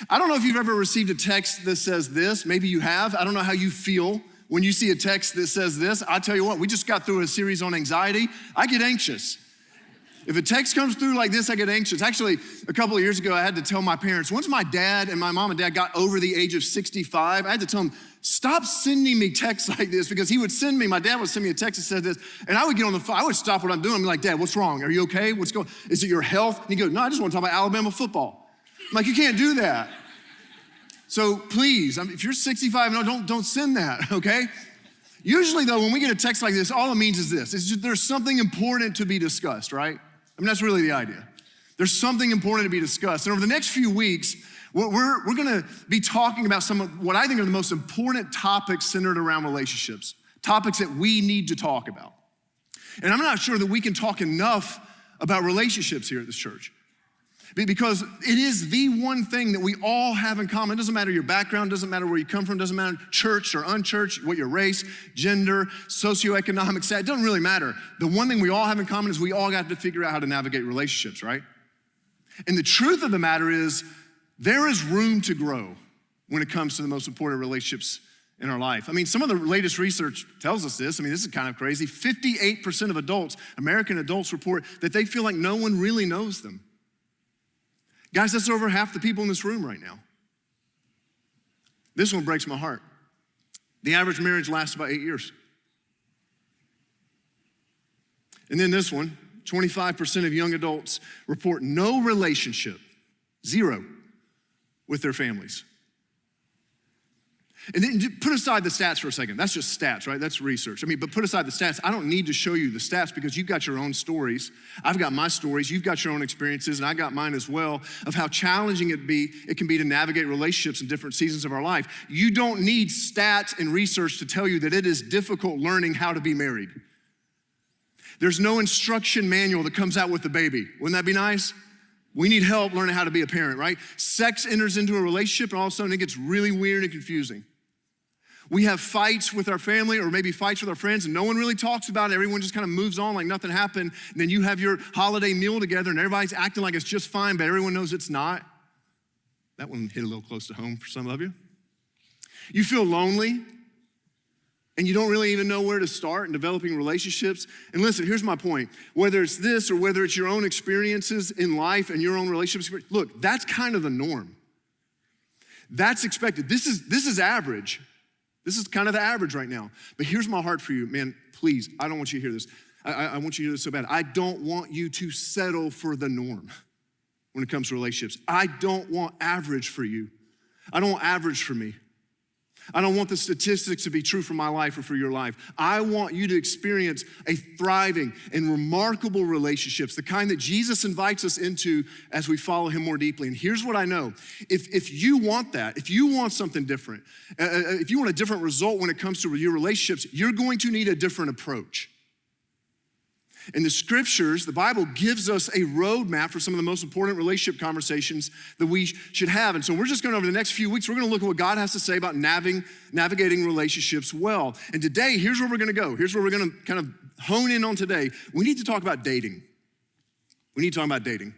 I don't know if you've ever received a text that says this. Maybe you have. I don't know how you feel when you see a text that says this. I tell you what, we just got through a series on anxiety. I get anxious. If a text comes through like this, I get anxious. Actually, a couple of years ago, I had to tell my parents, once my dad and my mom and dad got over the age of 65, I had to tell them, stop sending me texts like this, because he would send me, my dad would send me a text that said this, and I would get on the phone, I would stop what I'm doing, and be like, Dad, what's wrong? Are you okay? What's going on? Is it your health? And he goes, no, I just want to talk about Alabama football. I'm like, you can't do that. So please, if you're 65, no, don't send that, okay? Usually though, when we get a text like this, all it means is this. It's just, there's something important to be discussed, right? I mean, that's really the idea. There's something important to be discussed. And over the next few weeks, we're gonna be talking about some of what I think are the most important topics centered around relationships, topics that we need to talk about. And I'm not sure that we can talk enough about relationships here at this church, because it is the one thing that we all have in common. It doesn't matter your background, doesn't matter where you come from, doesn't matter church or unchurched, what your race, gender, socioeconomic status, it doesn't really matter. The one thing we all have in common is we all got to figure out how to navigate relationships, right? And the truth of the matter is there is room to grow when it comes to the most important relationships in our life. I mean, some of the latest research tells us this. I mean, this is kind of crazy. 58% of adults, American adults, report that they feel like no one really knows them. Guys, that's over half the people in this room right now. This one breaks my heart. The average marriage lasts about 8 years. And then this one, 25% of young adults report no relationship, zero, with their families. And then put aside the stats for a second. That's just stats, right? That's research. I mean, but put aside the stats. I don't need to show you the stats because you've got your own stories. I've got my stories. You've got your own experiences, and I got mine as well, of how challenging it can be to navigate relationships in different seasons of our life. You don't need stats and research to tell you that it is difficult learning how to be married. There's no instruction manual that comes out with the baby. Wouldn't that be nice? We need help learning how to be a parent, right? Sex enters into a relationship, and all of a sudden it gets really weird and confusing. We have fights with our family or maybe fights with our friends, and no one really talks about it. Everyone just kind of moves on like nothing happened. And then you have your holiday meal together and everybody's acting like it's just fine, but everyone knows it's not. That one hit a little close to home for some of you. You feel lonely and you don't really even know where to start in developing relationships. And listen, here's my point. Whether it's this or whether it's your own experiences in life and your own relationships, look, that's kind of the norm. That's expected. This is average. This is kind of the average right now. But here's my heart for you, man, please, I don't want you to hear this. I want you to hear this so bad. I don't want you to settle for the norm when it comes to relationships. I don't want average for you. I don't want average for me. I don't want the statistics to be true for my life or for your life. I want you to experience a thriving and remarkable relationships, the kind that Jesus invites us into as we follow him more deeply. And here's what I know. If you want that, if you want something different, if you want a different result when it comes to your relationships, you're going to need a different approach. In the scriptures, the Bible gives us a roadmap for some of the most important relationship conversations that we should have. And so we're just going to, over the next few weeks, we're going to look at what God has to say about navigating relationships well. And today, here's where we're going to go. Here's where we're going to kind of hone in on today. We need to talk about dating. We need to talk about dating.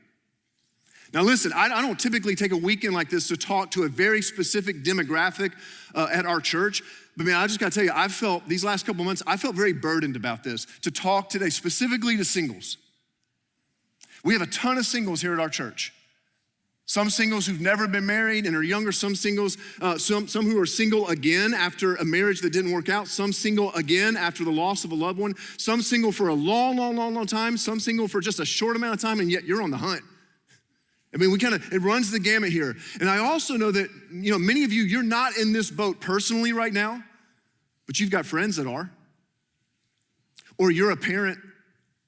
Now listen, I don't typically take a weekend like this to talk to a very specific demographic at our church. But man, I just gotta tell you, I've felt these last couple months, I felt very burdened about this, to talk today specifically to singles. We have a ton of singles here at our church. Some singles who've never been married and are younger, some singles, some who are single again after a marriage that didn't work out, some single again after the loss of a loved one, some single for a long time, some single for just a short amount of time, and yet you're on the hunt. I mean, it runs the gamut here. And I also know that, many of you, you're not in this boat personally right now, but you've got friends that are. Or you're a parent,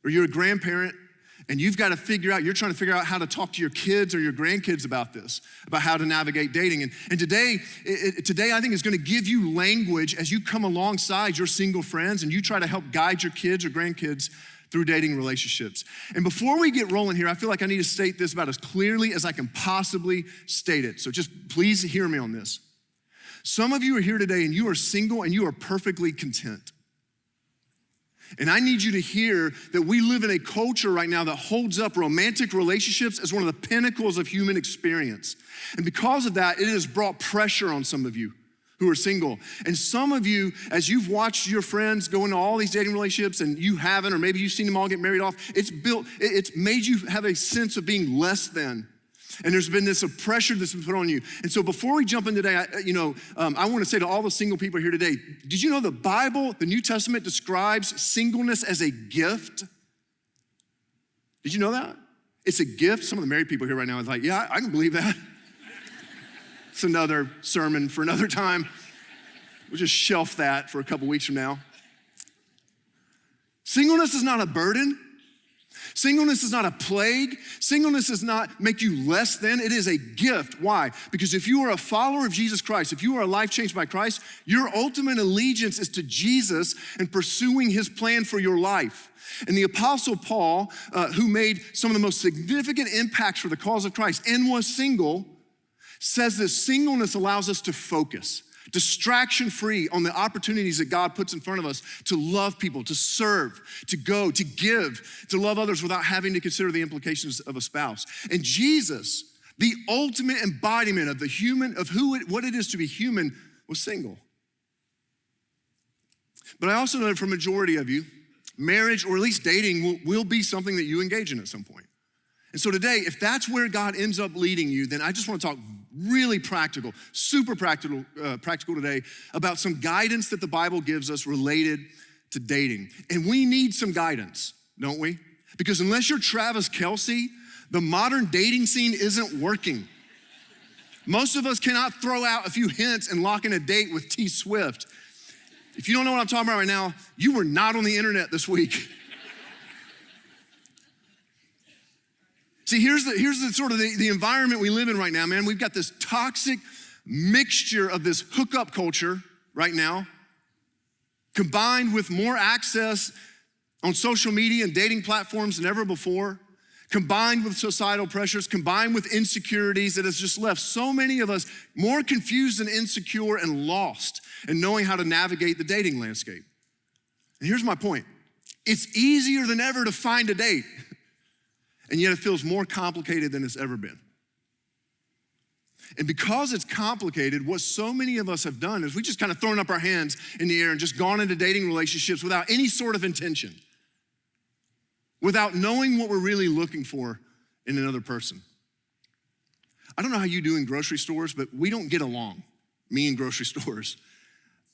or you're a grandparent, and you're trying to figure out how to talk to your kids or your grandkids about this, about how to navigate dating. And today I think is gonna give you language as you come alongside your single friends and you try to help guide your kids or grandkids through dating relationships. And before we get rolling here, I feel like I need to state this about as clearly as I can possibly state it. So just please hear me on this. Some of you are here today and you are single and you are perfectly content. And I need you to hear that we live in a culture right now that holds up romantic relationships as one of the pinnacles of human experience. And because of that, it has brought pressure on some of you who are single. And some of you, as you've watched your friends go into all these dating relationships and you haven't, or maybe you've seen them all get married off, it's made you have a sense of being less than. And there's been this pressure that's been put on you. And so before we jump in today, I want to say to all the single people here today, did you know the Bible, the New Testament describes singleness as a gift? Did you know that? It's a gift. Some of the married people here right now is like, yeah, I can believe that. It's another sermon for another time. We'll just shelf that for a couple weeks from now. Singleness is not a burden. Singleness is not a plague. Singleness does not make you less than. It is a gift. Why? Because if you are a follower of Jesus Christ, if you are a life changed by Christ, your ultimate allegiance is to Jesus and pursuing his plan for your life. And the Apostle Paul, who made some of the most significant impacts for the cause of Christ and was single, says that singleness allows us to focus, distraction-free on the opportunities that God puts in front of us to love people, to serve, to go, to give, to love others without having to consider the implications of a spouse. And Jesus, the ultimate embodiment of what it is to be human, was single. But I also know that for a majority of you, marriage or at least dating will be something that you engage in at some point. And so today, if that's where God ends up leading you, then I just want to talk really practical, super practical today about some guidance that the Bible gives us related to dating. And we need some guidance, don't we? Because unless you're Travis Kelce, the modern dating scene isn't working. Most of us cannot throw out a few hints and lock in a date with T Swift. If you don't know what I'm talking about right now, you were not on the internet this week. See, here's the sort of the environment we live in right now, man. We've got this toxic mixture of this hookup culture right now, combined with more access on social media and dating platforms than ever before, combined with societal pressures, combined with insecurities that has just left so many of us more confused and insecure and lost in knowing how to navigate the dating landscape. And here's my point. It's easier than ever to find a date. And yet it feels more complicated than it's ever been. And because it's complicated, what so many of us have done is we just kind of thrown up our hands in the air and just gone into dating relationships without any sort of intention, without knowing what we're really looking for in another person. I don't know how you do in grocery stores, but we don't get along, me in grocery stores.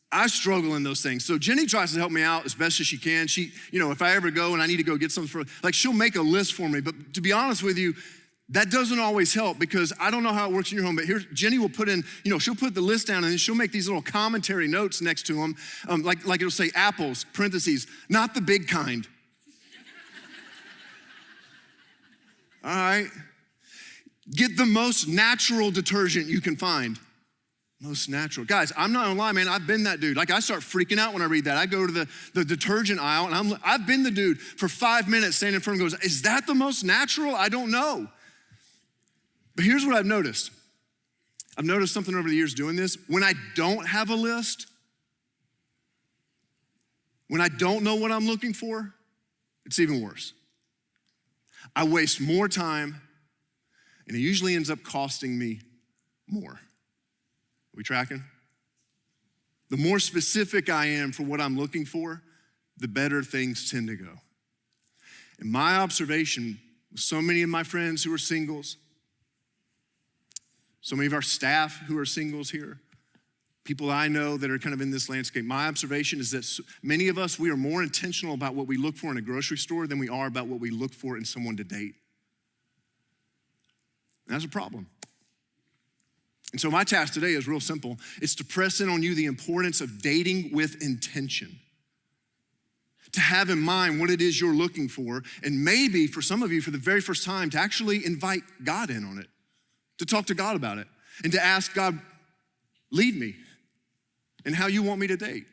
I struggle in those things. So Jenny tries to help me out as best as she can. She, if I ever go and I need to go get something she'll make a list for me. But to be honest with you, that doesn't always help because I don't know how it works in your home, but here, Jenny will put in, she'll put the list down and then she'll make these little commentary notes next to them. Like it'll say apples, parentheses, not the big kind. All right. Get the most natural detergent you can find. Most natural. Guys, I'm not gonna lie, man, I've been that dude. I start freaking out when I read that. I go to the detergent aisle and I've been the dude for 5 minutes standing in front and goes, is that the most natural? I don't know. But here's what I've noticed. I've noticed something over the years doing this. When I don't have a list, when I don't know what I'm looking for, it's even worse. I waste more time and it usually ends up costing me more. We tracking? The more specific I am for what I'm looking for, the better things tend to go. And my observation with so many of my friends who are singles, so many of our staff who are singles here, people I know that are kind of in this landscape, my observation is that many of us, we are more intentional about what we look for in a grocery store than we are about what we look for in someone to date. And that's a problem. And so my task today is real simple. It's to press in on you the importance of dating with intention. To have in mind what it is you're looking for, and maybe for some of you, for the very first time, to actually invite God in on it, to talk to God about it, and to ask God, lead me in how you want me to date,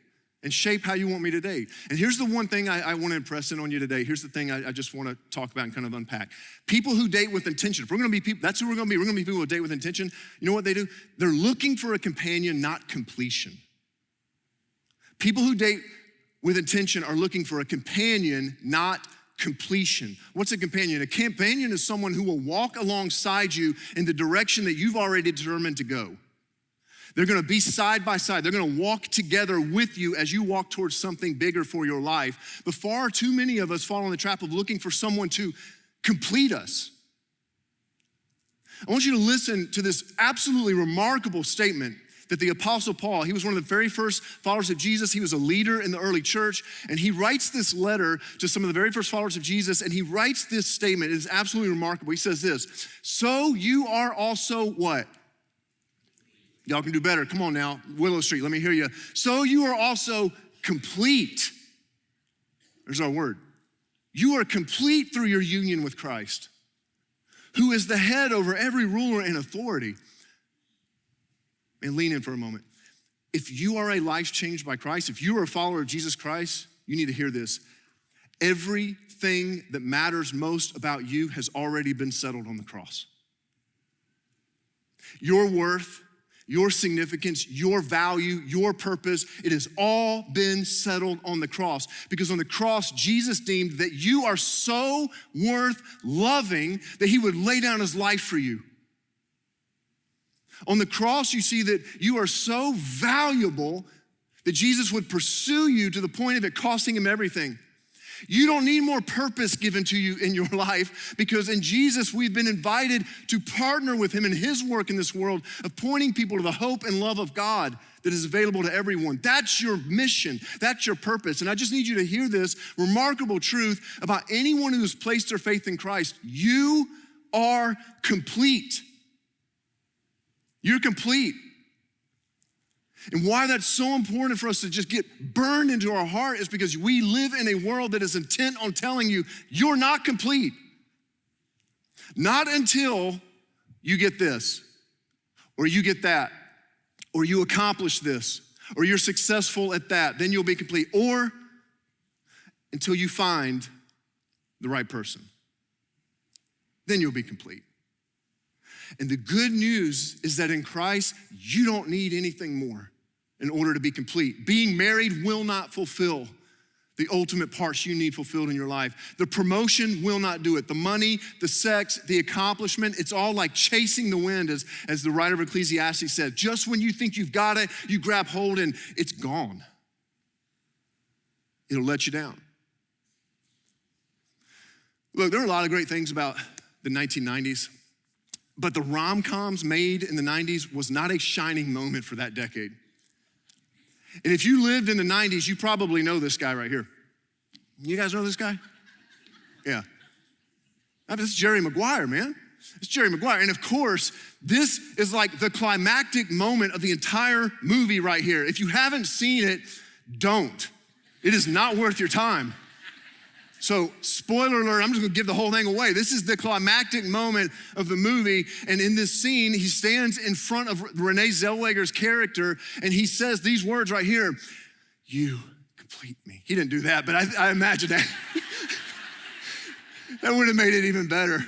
and shape how you want me to date. And here's the one thing I want to impress in on you today. Here's the thing I just want to talk about and kind of unpack. People who date with intention, if we're going to be people, that's who we're going to be. We're going to be people who date with intention. You know what they do? They're looking for a companion, not completion. People who date with intention are looking for a companion, not completion. What's a companion? A companion is someone who will walk alongside you in the direction that you've already determined to go. They're gonna be side by side. They're gonna walk together with you as you walk towards something bigger for your life. But far too many of us fall in the trap of looking for someone to complete us. I want you to listen to this absolutely remarkable statement that the Apostle Paul, he was one of the very first followers of Jesus. He was a leader in the early church, and he writes this letter to some of the very first followers of Jesus, and he writes this statement. It is absolutely remarkable. He says this, so you are also what? Y'all can do better. Come on now, Willow Street, let me hear you. So you are also complete. There's our word. You are complete through your union with Christ, who is the head over every ruler and authority. And lean in for a moment. If you are a life changed by Christ, if you are a follower of Jesus Christ, you need to hear this. Everything that matters most about you has already been settled on the cross. Your worth, your significance, your value, your purpose, it has all been settled on the cross. Because on the cross, Jesus deemed that you are so worth loving that he would lay down his life for you. On the cross, you see that you are so valuable that Jesus would pursue you to the point of it costing him everything. You don't need more purpose given to you in your life because in Jesus, we've been invited to partner with him in his work in this world of pointing people to the hope and love of God that is available to everyone. That's your mission. That's your purpose. And I just need you to hear this remarkable truth about anyone who has placed their faith in Christ. You are complete. You're complete. And why that's so important for us to just get burned into our heart is because we live in a world that is intent on telling you, you're not complete. Not until you get this, or you get that, or you accomplish this, or you're successful at that, then you'll be complete. Or until you find the right person, then you'll be complete. And the good news is that in Christ, you don't need anything more in order to be complete. Being married will not fulfill the ultimate parts you need fulfilled in your life. The promotion will not do it. The money, the sex, the accomplishment, it's all like chasing the wind, as the writer of Ecclesiastes said. Just when you think you've got it, you grab hold and it's gone. It'll let you down. Look, there are a lot of great things about the 1990s. But the rom-coms made in the 90s was not a shining moment for that decade. And if you lived in the 90s, you probably know this guy right here. You guys know this guy? Yeah. This is Jerry Maguire, man. It's Jerry Maguire. And of course, this is like the climactic moment of the entire movie right here. If you haven't seen it, don't. It is not worth your time. So, spoiler alert, I'm just gonna give the whole thing away. This is the climactic moment of the movie. And in this scene, he stands in front of Renee Zellweger's character and he says these words right here, you complete me. He didn't do that, but I imagine that. That would have made it even better.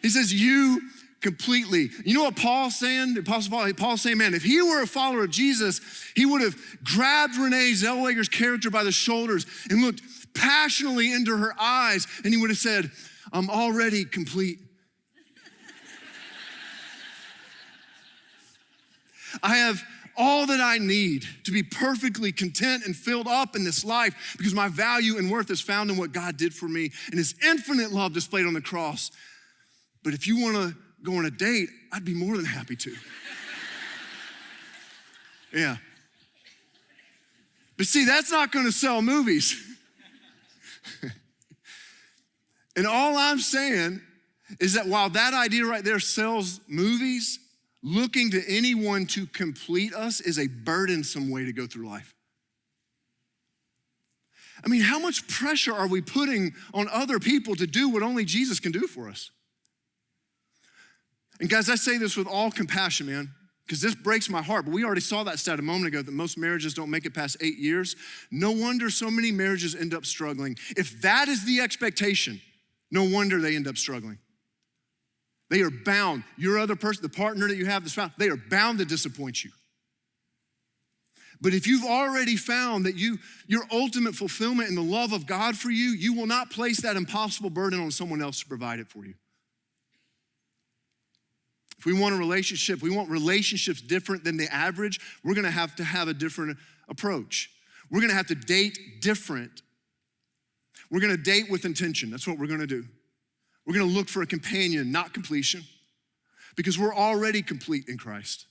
He says, you completely. You know what Paul's saying? The Apostle Paul's saying, man, if he were a follower of Jesus, he would have grabbed Renee Zellweger's character by the shoulders and looked passionately into her eyes, and he would have said, I'm already complete. I have all that I need to be perfectly content and filled up in this life because my value and worth is found in what God did for me and his infinite love displayed on the cross. But if you want to go on a date, I'd be more than happy to. Yeah. But see, that's not going to sell movies. And all I'm saying is that while that idea right there sells movies, looking to anyone to complete us is a burdensome way to go through life. I mean, how much pressure are we putting on other people to do what only Jesus can do for us? And guys, I say this with all compassion, man, because this breaks my heart, but we already saw that stat a moment ago that most marriages don't make it past 8 years. No wonder so many marriages end up struggling. If that is the expectation, no wonder they end up struggling. They are bound. Your other person, the partner that you have, the spouse, they are bound to disappoint you. But if you've already found that your ultimate fulfillment in the love of God for you, you will not place that impossible burden on someone else to provide it for you. If we want a relationship, we want relationships different than the average, we're gonna have to have a different approach. We're gonna have to date different. We're gonna date with intention. That's what we're gonna do. We're gonna look for a companion, not completion, because we're already complete in Christ.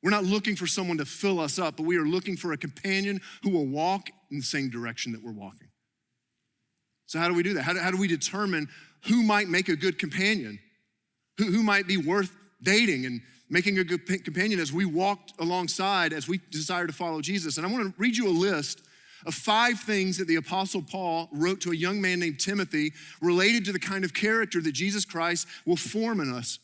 We're not looking for someone to fill us up, but we are looking for a companion who will walk in the same direction that we're walking. So how do we do that? How do we determine who might make a good companion? Who might be worth dating and making a good companion as we walk alongside, as we desire to follow Jesus? And I want to read you a list of 5 things that the Apostle Paul wrote to a young man named Timothy related to the kind of character that Jesus Christ will form in us.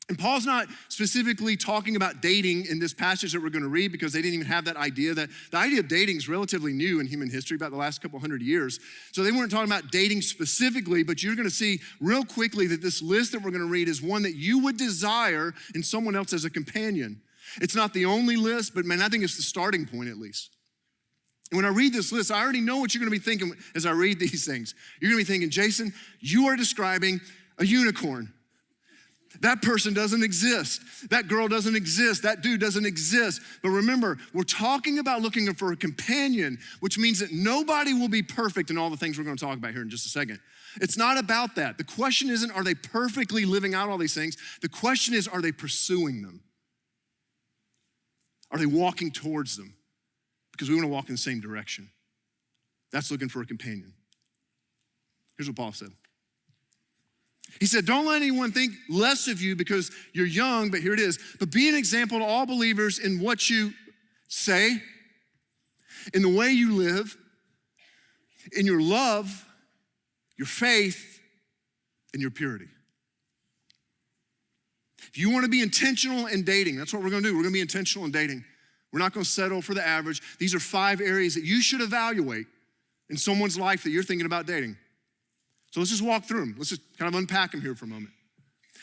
And Paul's not specifically talking about dating in this passage that we're gonna read, because they didn't even have that idea. That the idea of dating is relatively new in human history, about the last couple hundred years. So they weren't talking about dating specifically, but you're gonna see real quickly that this list that we're gonna read is one that you would desire in someone else as a companion. It's not the only list, but man, I think it's the starting point at least. And when I read this list, I already know what you're gonna be thinking as I read these things. You're gonna be thinking, Jason, you are describing a unicorn. That person doesn't exist. That girl doesn't exist. That dude doesn't exist. But remember, we're talking about looking for a companion, which means that nobody will be perfect in all the things we're gonna talk about here in just a second. It's not about that. The question isn't, are they perfectly living out all these things? The question is, are they pursuing them? Are they walking towards them? Because we wanna walk in the same direction. That's looking for a companion. Here's what Paul said. He said, don't let anyone think less of you because you're young, but here it is. But be an example to all believers in what you say, in the way you live, in your love, your faith, and your purity. If you want to be intentional in dating, that's what we're gonna do. We're gonna be intentional in dating. We're not gonna settle for the average. These are 5 areas that you should evaluate in someone's life that you're thinking about dating. So let's just walk through them. Let's just kind of unpack them here for a moment.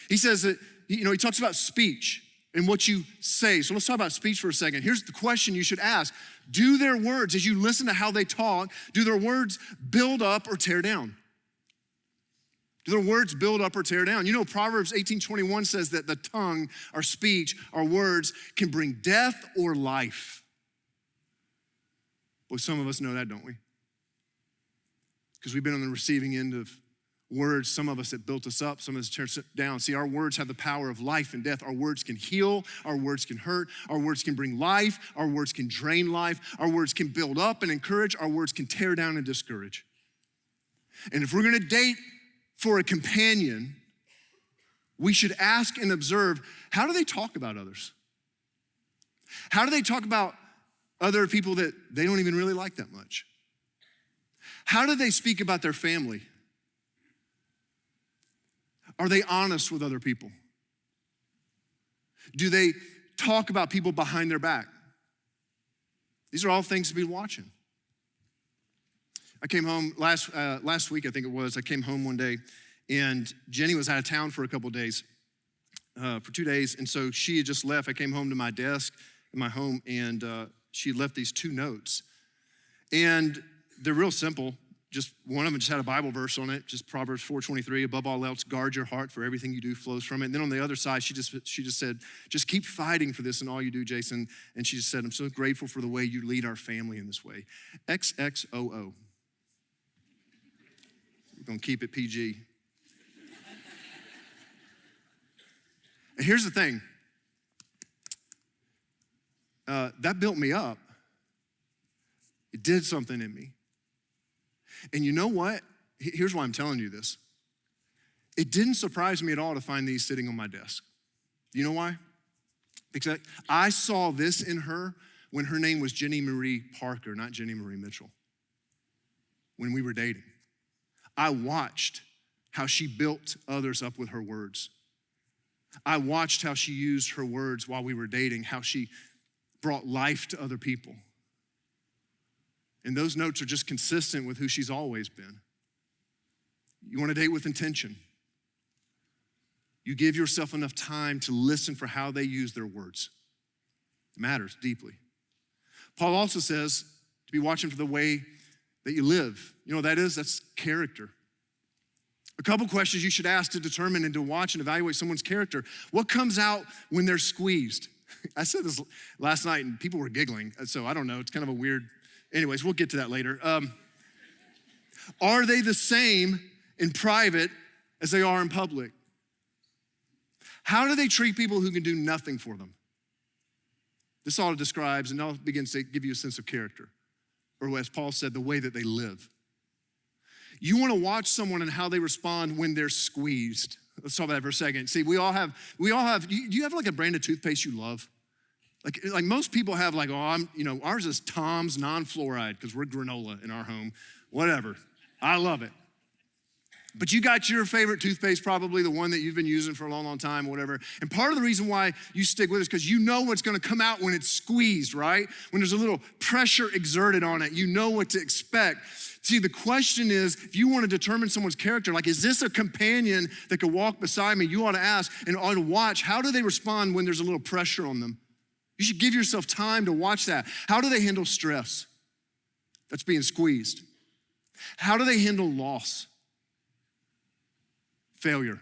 He says that, he talks about speech and what you say. So let's talk about speech for a second. Here's the question you should ask. Do their words, as you listen to how they talk, do their words build up or tear down? Do their words build up or tear down? You know, Proverbs 18:21 says that the tongue, our speech, our words can bring death or life. Boy, some of us know that, don't we? Because we've been on the receiving end of words, some of us that built us up, some of us tear us down. See, our words have the power of life and death. Our words can heal, our words can hurt, our words can bring life, our words can drain life, our words can build up and encourage, our words can tear down and discourage. And if we're gonna date for a companion, we should ask and observe, how do they talk about others? How do they talk about other people that they don't even really like that much? How do they speak about their family? Are they honest with other people? Do they talk about people behind their back? These are all things to be watching. I came home last week, I think it was. I came home one day, and Jenny was out of town for a couple days, for 2 days, and so she had just left. I came home to my desk in my home, and she left these 2 notes. And they're real simple. Just one of them just had a Bible verse on it, just Proverbs 4:23, above all else, guard your heart, for everything you do flows from it. And then on the other side, she just said, just keep fighting for this in all you do, Jason. And she just said, I'm so grateful for the way you lead our family in this way. XXOO. We're gonna keep it PG. And here's the thing. That built me up. It did something in me. And you know what? Here's why I'm telling you this. It didn't surprise me at all to find these sitting on my desk. You know why? Because I saw this in her when her name was Jenny Marie Parker, not Jenny Marie Mitchell. When we were dating, I watched how she built others up with her words. I watched how she used her words while we were dating, how she brought life to other people. And those notes are just consistent with who she's always been. You want to date with intention. You give yourself enough time to listen for how they use their words. It matters deeply. Paul also says to be watching for the way that you live. You know what that is? That's character. A couple questions you should ask to determine and to watch and evaluate someone's character. What comes out when they're squeezed? I said this last night and people were giggling, so I don't know. It's kind of a weird, anyways, we'll get to that later. Are they the same in private as they are in public? How do they treat people who can do nothing for them? This all describes and all begins to give you a sense of character, or as Paul said, the way that they live. You want to watch someone and how they respond when they're squeezed. Let's talk about that for a second. See, we all have, do you have like a brand of toothpaste you love? Like most people have like, ours is Tom's non-fluoride because we're granola in our home, whatever. I love it. But you got your favorite toothpaste, probably the one that you've been using for a long, long time or whatever. And part of the reason why you stick with it is because you know what's gonna come out when it's squeezed, right? When there's a little pressure exerted on it, you know what to expect. See, the question is, if you want to determine someone's character, like, is this a companion that could walk beside me? You ought to ask and ought to watch, how do they respond when there's a little pressure on them? You should give yourself time to watch that. How do they handle stress that's being squeezed? How do they handle loss, failure,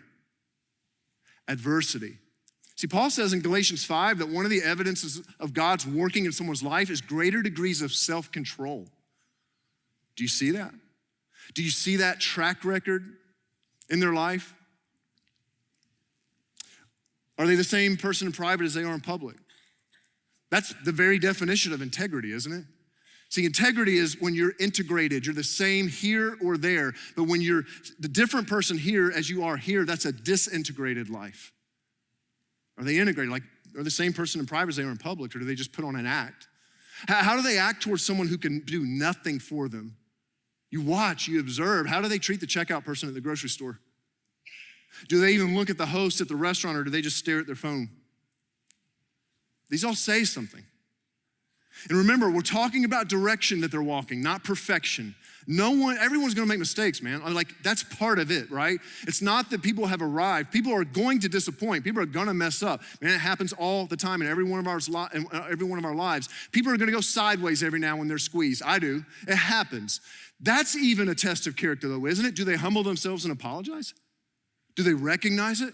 adversity? See, Paul says in Galatians 5 that one of the evidences of God's working in someone's life is greater degrees of self-control. Do you see that? Do you see that track record in their life? Are they the same person in private as they are in public? That's the very definition of integrity, isn't it? See, integrity is when you're integrated. You're the same here or there. But when you're the different person here as you are here, that's a disintegrated life. Are they integrated? Like, are the same person in private as they are in public, or do they just put on an act? How do they act towards someone who can do nothing for them? You watch, you observe. How do they treat the checkout person at the grocery store? Do they even look at the host at the restaurant, or do they just stare at their phone? These all say something. And remember, we're talking about direction that they're walking, not perfection. Everyone's gonna make mistakes, man. Like, that's part of it, right? It's not that people have arrived. People are going to disappoint. People are gonna mess up. Man, it happens all the time in every one of our lives. People are gonna go sideways every now when they're squeezed. I do, it happens. That's even a test of character though, isn't it? Do they humble themselves and apologize? Do they recognize it?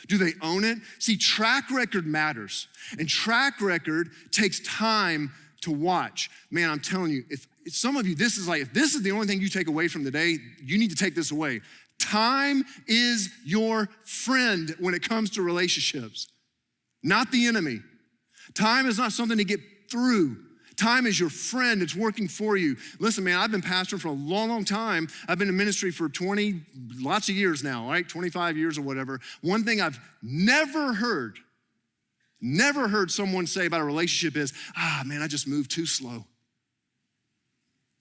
Do they own it? See, track record matters. And track record takes time to watch. Man, I'm telling you, if some of you, if this is the only thing you take away from the day, you need to take this away. Time is your friend when it comes to relationships, not the enemy. Time is not something to get through. Time is your friend. It's working for you. Listen, man, I've been pastoring for a long, long time. I've been in ministry for lots of years now, right? 25 years or whatever. One thing I've never heard someone say about a relationship is, man, I just moved too slow.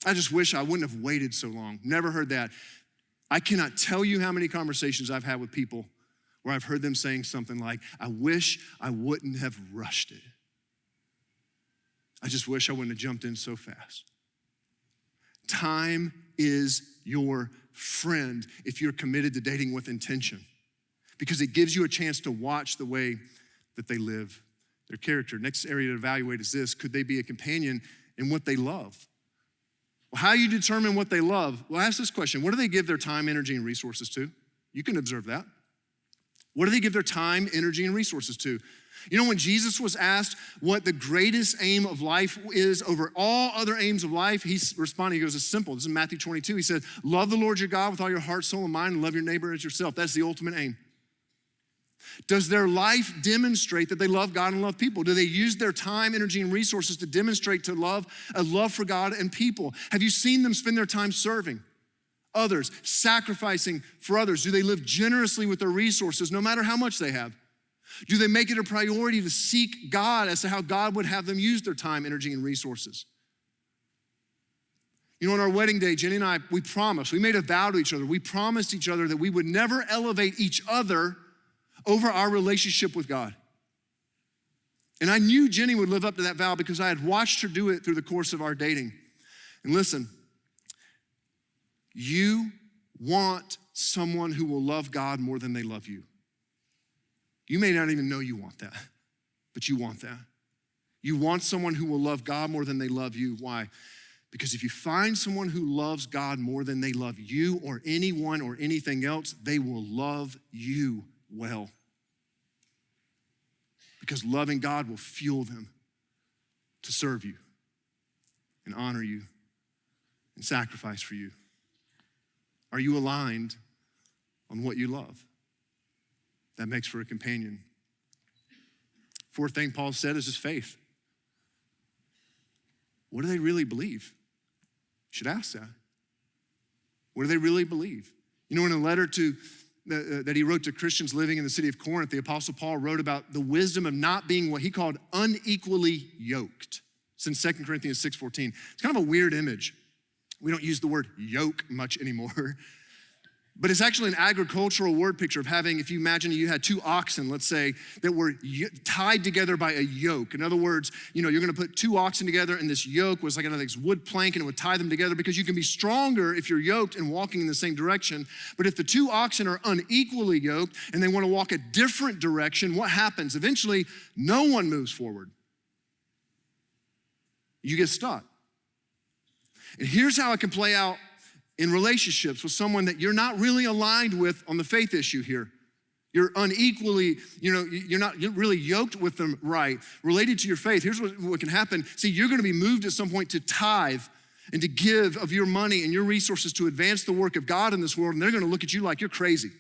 I just wish I wouldn't have waited so long. Never heard that. I cannot tell you how many conversations I've had with people where I've heard them saying something like, I wish I wouldn't have rushed it. I just wish I wouldn't have jumped in so fast. Time is your friend if you're committed to dating with intention, because it gives you a chance to watch the way that they live, their character. Next area to evaluate is this: could they be a companion in what they love? Well, how you determine what they love? Well, ask this question: what do they give their time, energy, and resources to? You can observe that. What do they give their time, energy, and resources to? You know, when Jesus was asked what the greatest aim of life is over all other aims of life, he responded, he goes, it's simple. This is Matthew 22. He said, love the Lord your God with all your heart, soul, and mind, and love your neighbor as yourself. That's the ultimate aim. Does their life demonstrate that they love God and love people? Do they use their time, energy, and resources to demonstrate a love for God and people? Have you seen them spend their time serving others, sacrificing for others? Do they live generously with their resources no matter how much they have? Do they make it a priority to seek God as to how God would have them use their time, energy, and resources? You know, on our wedding day, Jenny and I, we made a vow to each other. We promised each other that we would never elevate each other over our relationship with God. And I knew Jenny would live up to that vow because I had watched her do it through the course of our dating. And listen, you want someone who will love God more than they love you. You may not even know you want that, but you want that. You want someone who will love God more than they love you. Why? Because if you find someone who loves God more than they love you or anyone or anything else, they will love you well. Because loving God will fuel them to serve you and honor you and sacrifice for you. Are you aligned on what you love? That makes for a companion. Fourth thing Paul said is his faith. What do they really believe? You should ask that. What do they really believe? You know, in a letter that he wrote to Christians living in the city of Corinth, the Apostle Paul wrote about the wisdom of not being what he called unequally yoked. It's in 2 Corinthians 6:14. It's kind of a weird image. We don't use the word yoke much anymore. But it's actually an agricultural word picture of having, if you imagine you had two oxen, let's say, that were tied together by a yoke. In other words, you're gonna put two oxen together and this yoke was like another wood plank and it would tie them together because you can be stronger if you're yoked and walking in the same direction. But if the two oxen are unequally yoked and they wanna walk a different direction, what happens? Eventually, no one moves forward. You get stuck. And here's how it can play out in relationships with someone that you're not really aligned with on the faith issue here. You're unequally, you're not really yoked with them right, related to your faith. Here's what can happen. See, you're gonna be moved at some point to tithe and to give of your money and your resources to advance the work of God in this world, and they're gonna look at you like you're crazy.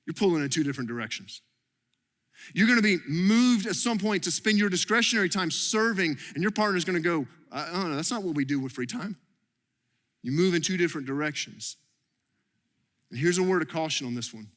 You're pulling in two different directions. You're gonna be moved at some point to spend your discretionary time serving, and your partner's gonna go, I don't know, that's not what we do with free time. You move in two different directions. And here's a word of caution on this one.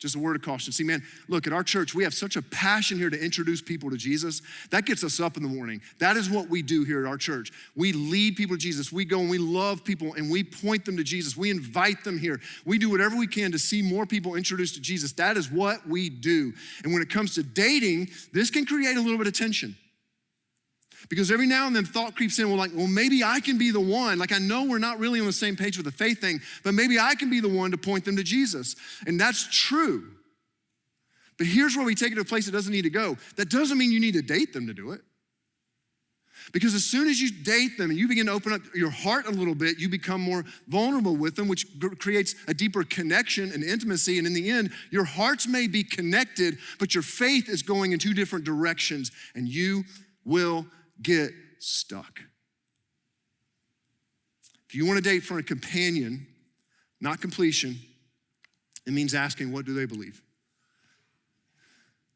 Just a word of caution. See, man, look, at our church, we have such a passion here to introduce people to Jesus. That gets us up in the morning. That is what we do here at our church. We lead people to Jesus. We go and we love people and we point them to Jesus. We invite them here. We do whatever we can to see more people introduced to Jesus. That is what we do. And when it comes to dating, this can create a little bit of tension. Because every now and then thought creeps in, well, maybe I can be the one. Like, I know we're not really on the same page with the faith thing, but maybe I can be the one to point them to Jesus. And that's true. But here's where we take it to a place it doesn't need to go. That doesn't mean you need to date them to do it. Because as soon as you date them and you begin to open up your heart a little bit, you become more vulnerable with them, which creates a deeper connection and intimacy. And in the end, your hearts may be connected, but your faith is going in two different directions, and you will get stuck. If you want to date for a companion, not completion, it means asking, what do they believe?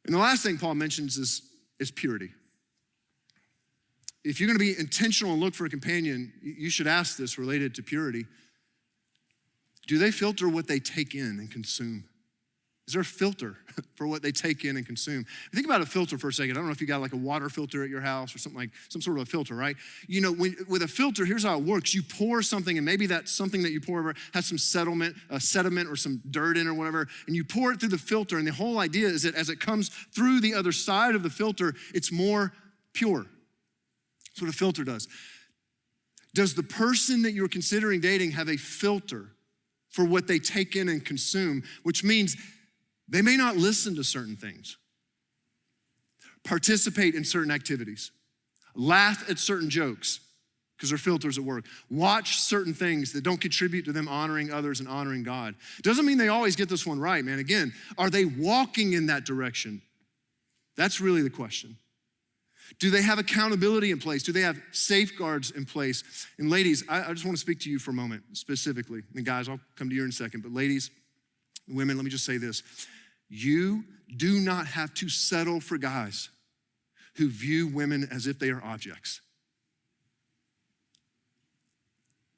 And the last thing Paul mentions is purity. If you're going to be intentional and look for a companion, you should ask this related to purity. Do they filter what they take in and consume? Is there a filter for what they take in and consume? Think about a filter for a second. I don't know if you got like a water filter at your house or something, like some sort of a filter, right? With a filter, here's how it works. You pour something, and maybe that something that you pour over has some sediment or some dirt in or whatever, and you pour it through the filter, and the whole idea is that as it comes through the other side of the filter, it's more pure. That's what a filter does. Does the person that you're considering dating have a filter for what they take in and consume, which means they may not listen to certain things, participate in certain activities, laugh at certain jokes because their filter's at work, watch certain things that don't contribute to them honoring others and honoring God. Doesn't mean they always get this one right, man. Again, are they walking in that direction? That's really the question. Do they have accountability in place? Do they have safeguards in place? And ladies, I just want to speak to you for a moment specifically. And guys, I'll come to you in a second. But ladies, women, let me just say this. You do not have to settle for guys who view women as if they are objects.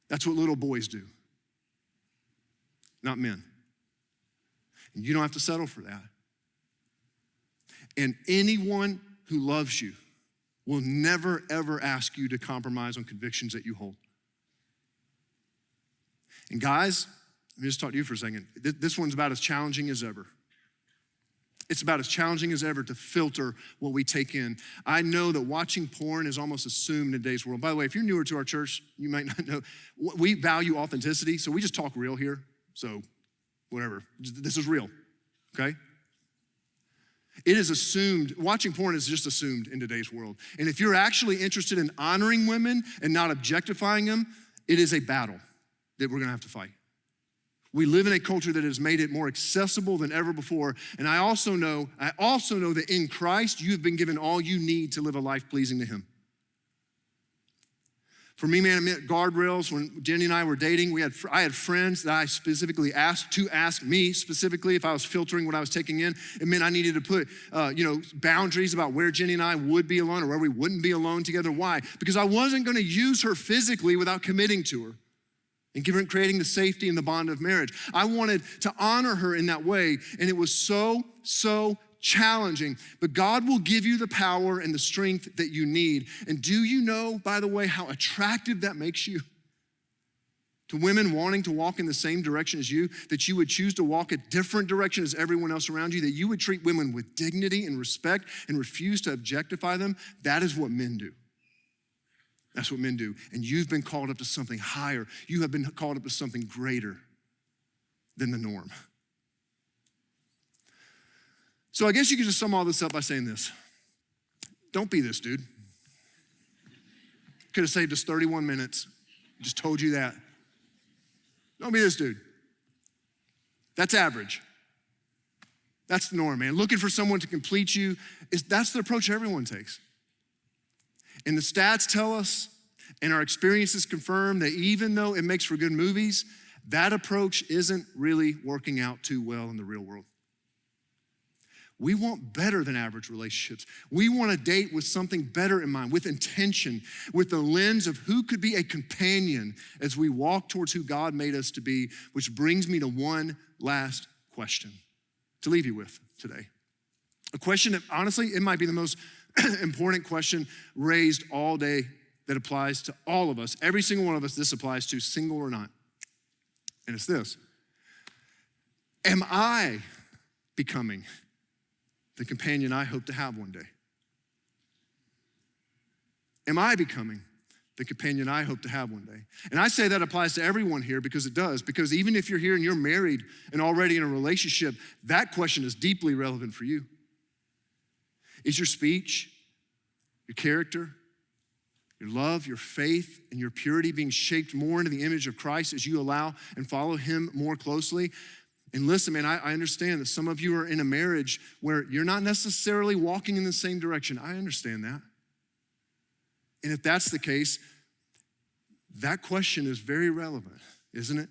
That's what little boys do, not men. And you don't have to settle for that. And anyone who loves you will never, ever ask you to compromise on convictions that you hold. And guys, let me just talk to you for a second. This one's about as challenging as ever. It's about as challenging as ever to filter what we take in. I know that watching porn is almost assumed in today's world. By the way, if you're newer to our church, you might not know, we value authenticity, so we just talk real here. So whatever, this is real, okay? It is assumed, watching porn is just assumed in today's world. And if you're actually interested in honoring women and not objectifying them, it is a battle that we're gonna have to fight. We live in a culture that has made it more accessible than ever before. And I also know that in Christ, you have been given all you need to live a life pleasing to him. For me, man, I meant guardrails. When Jenny and I were dating, I had friends that I specifically asked to ask me specifically if I was filtering what I was taking in. It meant I needed to put, boundaries about where Jenny and I would be alone or where we wouldn't be alone together. Why? Because I wasn't gonna use her physically without committing to her and creating the safety and the bond of marriage. I wanted to honor her in that way, and it was so challenging, but God will give you the power and the strength that you need. And do you know, by the way, how attractive that makes you? To women wanting to walk in the same direction as you, that you would choose to walk a different direction as everyone else around you, that you would treat women with dignity and respect and refuse to objectify them. That is what men do. That's what men do. And you've been called up to something higher. You have been called up to something greater than the norm. So I guess you could just sum all this up by saying this. Don't be this dude. Could have saved us 31 minutes. Just told you that. Don't be this dude. That's average. That's the norm, man. Looking for someone to complete you, that's the approach everyone takes. And the stats tell us, and our experiences confirm that even though it makes for good movies, that approach isn't really working out too well in the real world. We want better than average relationships. We want to date with something better in mind, with intention, with the lens of who could be a companion as we walk towards who God made us to be, which brings me to one last question to leave you with today. A question that, honestly, it might be the most important question raised all day that applies to all of us. Every single one of us, this applies to, single or not. And it's this: am I becoming the companion I hope to have one day? Am I becoming the companion I hope to have one day? And I say that applies to everyone here because it does. Because even if you're here and you're married and already in a relationship, that question is deeply relevant for you. Is your speech, your character, your love, your faith, and your purity being shaped more into the image of Christ as you allow and follow him more closely? And listen, man, I understand that some of you are in a marriage where you're not necessarily walking in the same direction. I understand that. And if that's the case, that question is very relevant, isn't it?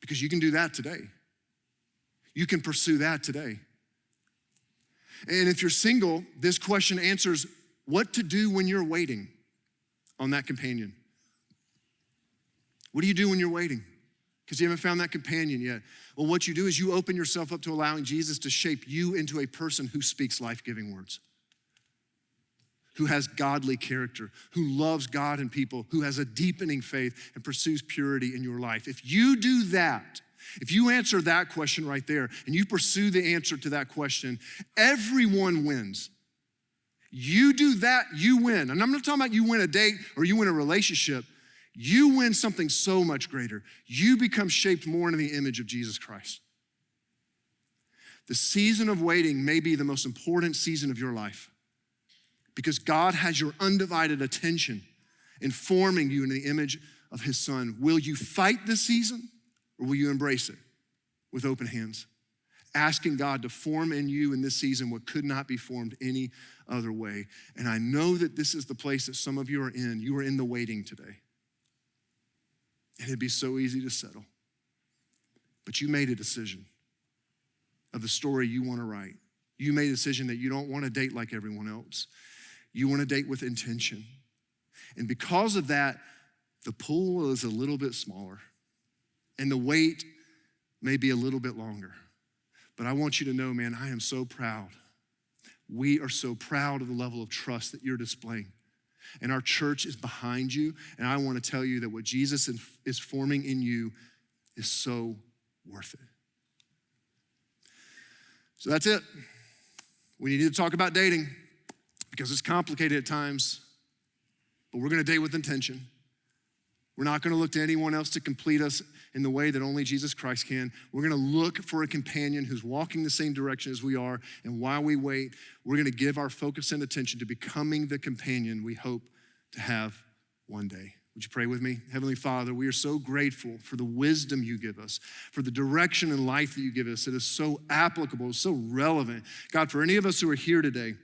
Because you can do that today. You can pursue that today. And if you're single, this question answers what to do when you're waiting on that companion. What do you do when you're waiting? Because you haven't found that companion yet. Well, what you do is you open yourself up to allowing Jesus to shape you into a person who speaks life-giving words, who has godly character, who loves God and people, who has a deepening faith and pursues purity in your life. If you do that, if you answer that question right there and you pursue the answer to that question, everyone wins. You do that, you win. And I'm not talking about you win a date or you win a relationship. You win something so much greater. You become shaped more into the image of Jesus Christ. The season of waiting may be the most important season of your life because God has your undivided attention in forming you in the image of his son. Will you fight this season or will you embrace it with open hands? Asking God to form in you in this season what could not be formed any other way. And I know that this is the place that some of you are in. You are in the waiting today. And it'd be so easy to settle. But you made a decision of the story you want to write. You made a decision that you don't want to date like everyone else. You want to date with intention. And because of that, the pool is a little bit smaller. And the wait may be a little bit longer. But I want you to know, man, I am so proud. We are so proud of the level of trust that you're displaying. And our church is behind you. And I want to tell you that what Jesus is forming in you is so worth it. So that's it. We need to talk about dating because it's complicated at times, but we're going to date with intention. We're not gonna look to anyone else to complete us in the way that only Jesus Christ can. We're gonna look for a companion who's walking the same direction as we are, and while we wait, we're gonna give our focus and attention to becoming the companion we hope to have one day. Would you pray with me? Heavenly Father, we are so grateful for the wisdom you give us, for the direction in life that you give us that is so applicable, so relevant. God, for any of us who are here today,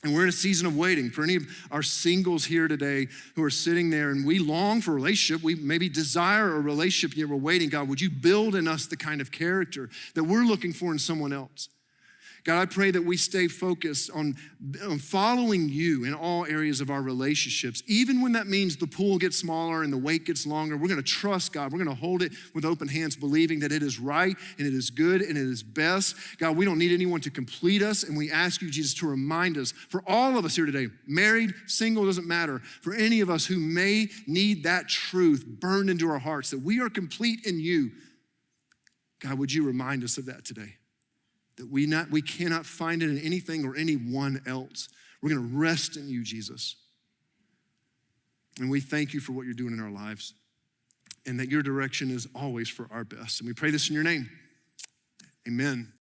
and we're in a season of waiting, for any of our singles here today who are sitting there and we long for a relationship, we maybe desire a relationship, yet we're waiting, God, would you build in us the kind of character that we're looking for in someone else? God, I pray that we stay focused on following you in all areas of our relationships. Even when that means the pool gets smaller and the wait gets longer, we're gonna trust God. We're gonna hold it with open hands, believing that it is right and it is good and it is best. God, we don't need anyone to complete us, and we ask you, Jesus, to remind us, for all of us here today, married, single, doesn't matter, for any of us who may need that truth burned into our hearts, that we are complete in you. God, would you remind us of that today? That we cannot find it in anything or anyone else. We're gonna rest in you, Jesus. And we thank you for what you're doing in our lives, and that your direction is always for our best. And we pray this in your name. Amen.